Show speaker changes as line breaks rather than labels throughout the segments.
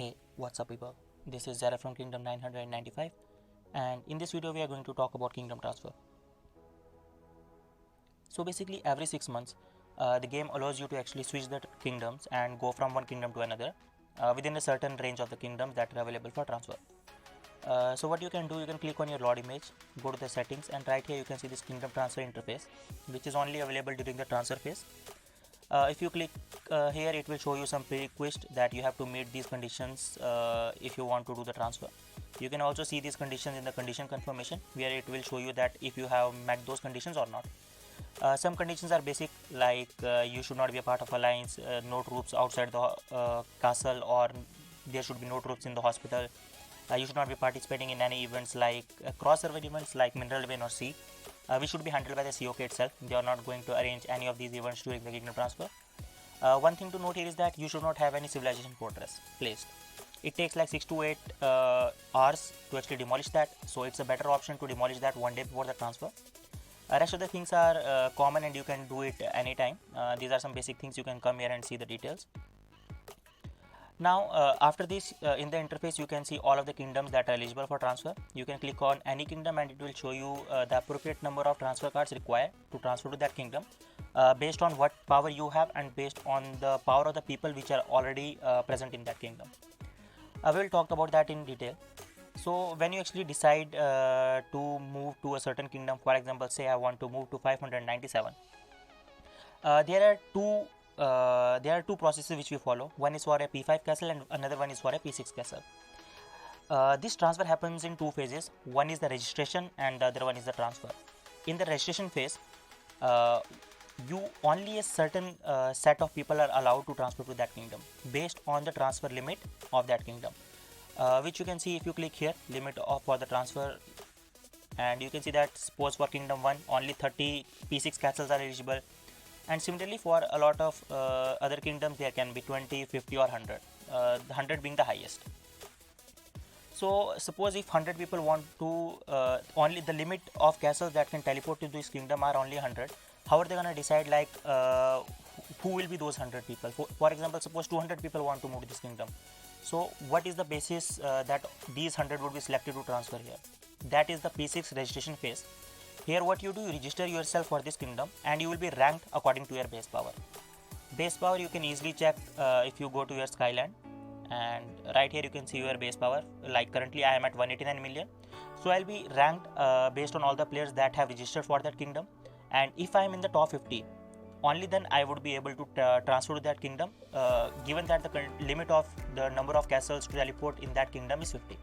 Hey, what's up people? This is Zara from Kingdom 995 and in this video we are going to talk about Kingdom Transfer. So basically every 6 months the game allows you to actually switch the kingdoms and go from one kingdom to another within a certain range of the kingdoms that are available for transfer. So what you can do, you can click on your load image, go to the settings, and right here you can see this kingdom transfer interface which is only available during the transfer phase. If you click here, it will show you some prerequisites that you have to meet these conditions if you want to do the transfer. You can also see these conditions in the condition confirmation where it will show you that if you have met those conditions or not. Some conditions are basic, like you should not be a part of alliance, no troops outside the castle, or there should be no troops in the hospital. You should not be participating in any events like cross-server events like Mineral Vein or Sea, which should be handled by the COK itself. They are not going to arrange any of these events during the kingdom transfer. One thing to note here is that you should not have any civilization fortress placed. It takes like 6 to 8 hours to actually demolish that, so it's a better option to demolish that one day before the transfer. Rest of the things are common and you can do it anytime. These are some basic things. You can come here and see the details. Now after this, in the interface you can see all of the kingdoms that are eligible for transfer. You can click on any kingdom and it will show you the appropriate number of transfer cards required to transfer to that kingdom based on what power you have and based on the power of the people which are already present in that kingdom. We will talk about that in detail. So when you actually decide to move to a certain kingdom, for example, say I want to move to 597, there are two processes which we follow. One is for a P5 castle and another one is for a P6 castle. This transfer happens in two phases. One is the registration and the other one is the transfer. In the registration phase, only a certain set of people are allowed to transfer to that kingdom based on the transfer limit of that kingdom, which you can see if you click here, limit for the transfer, and you can see that suppose for kingdom 1 only 30 P6 castles are eligible. And similarly for a lot of other kingdoms there can be 20, 50 or 100, 100 being the highest. So suppose if 100 people want to, only the limit of castles that can teleport to this kingdom are only 100. How are they going to decide like who will be those 100 people? For example, suppose 200 people want to move to this kingdom. So what is the basis that these 100 would be selected to transfer here? That is the P6 registration phase. Here what you do, you register yourself for this kingdom and you will be ranked according to your base power. Base power you can easily check if you go to your Skyland, and right here you can see your base power. Like currently I am at 189 million. So I'll be ranked based on all the players that have registered for that kingdom, and if I am in the top 50, only then I would be able to transfer to that kingdom, given that the limit of the number of castles to teleport in that kingdom is 50.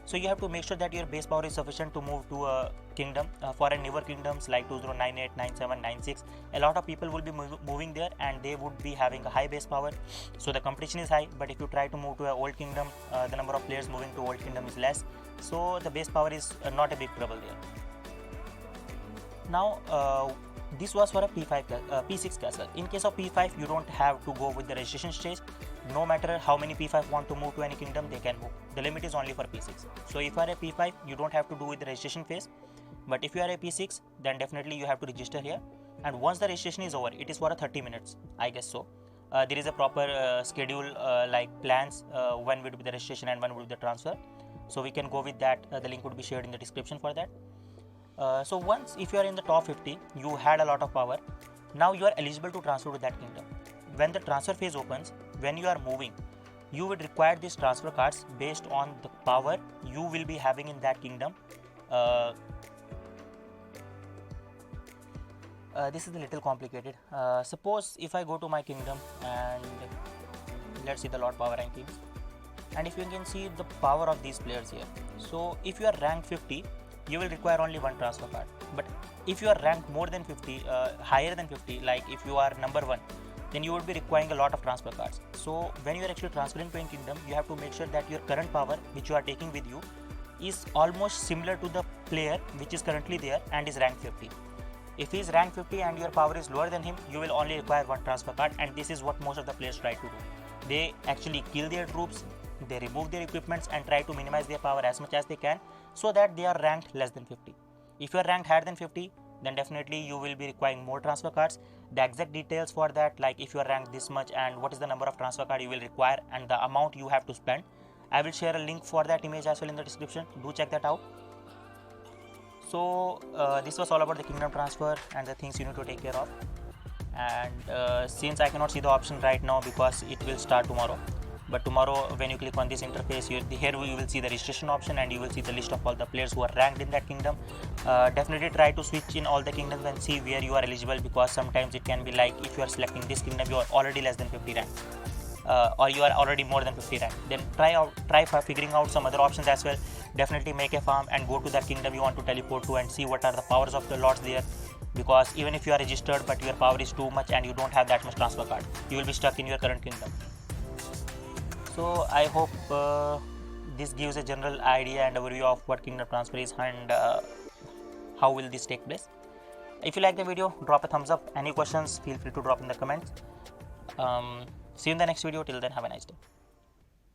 So you have to make sure that your base power is sufficient to move to a kingdom. For a newer kingdoms like 2098, 97, 96, a lot of people will be moving there and they would be having a high base power. So the competition is high, but if you try to move to an old kingdom, the number of players moving to old kingdom is less. So the base power is not a big trouble there. Now this was for a P6 castle. In case of P5, you don't have to go with the registration stage. No matter how many P5 want to move to any kingdom, they can move. The limit is only for P6. So if you are a P5, you don't have to do with the registration phase. But if you are a P6, then definitely you have to register here. And once the registration is over, it is for a 30 minutes, I guess so. There is a proper schedule like plans when would be the registration and when would be the transfer. So we can go with that. The link would be shared in the description for that. So once if you are in the top 50, you had a lot of power. Now you are eligible to transfer to that kingdom. When the transfer phase opens, when you are moving, you would require these transfer cards based on the power you will be having in that kingdom. This is a little complicated. Suppose if I go to my kingdom and let's see the lot power rankings, and if you can see the power of these players here. So if you are ranked 50, you will require only one transfer card. But if you are ranked more than 50, higher than 50, like if you are number 1, then you would be requiring a lot of transfer cards. So when you are actually transferring to a kingdom, you have to make sure that your current power which you are taking with you is almost similar to the player which is currently there and is ranked 50. If he is ranked 50 and your power is lower than him, you will only require one transfer card, and this is what most of the players try to do. They actually kill their troops, they remove their equipments and try to minimize their power as much as they can so that they are ranked less than 50. If you are ranked higher than 50, then definitely you will be requiring more transfer cards, The exact details for that, like if you are ranked this much and what is the number of transfer card you will require and the amount you have to spend, I will share a link for that image as well in the description. Do check that out. So this was all about the kingdom transfer and the things you need to take care of. And since I cannot see the option right now because it will start tomorrow, but tomorrow when you click on this interface, here you will see the registration option and you will see the list of all the players who are ranked in that kingdom. Definitely try to switch in all the kingdoms and see where you are eligible, because sometimes it can be like if you are selecting this kingdom you are already less than 50 rank, or you are already more than 50 rank, then try for figuring out some other options as well. Definitely make a farm and go to that kingdom you want to teleport to and see what are the powers of the lords there, because even if you are registered but your power is too much and you don't have that much transfer card, you will be stuck in your current kingdom. So I hope this gives a general idea and overview of what kingdom transfer is and how will this take place. If you like the video, drop a thumbs up. Any questions, feel free to drop in the comments. See you in the next video. Till then, have a nice day.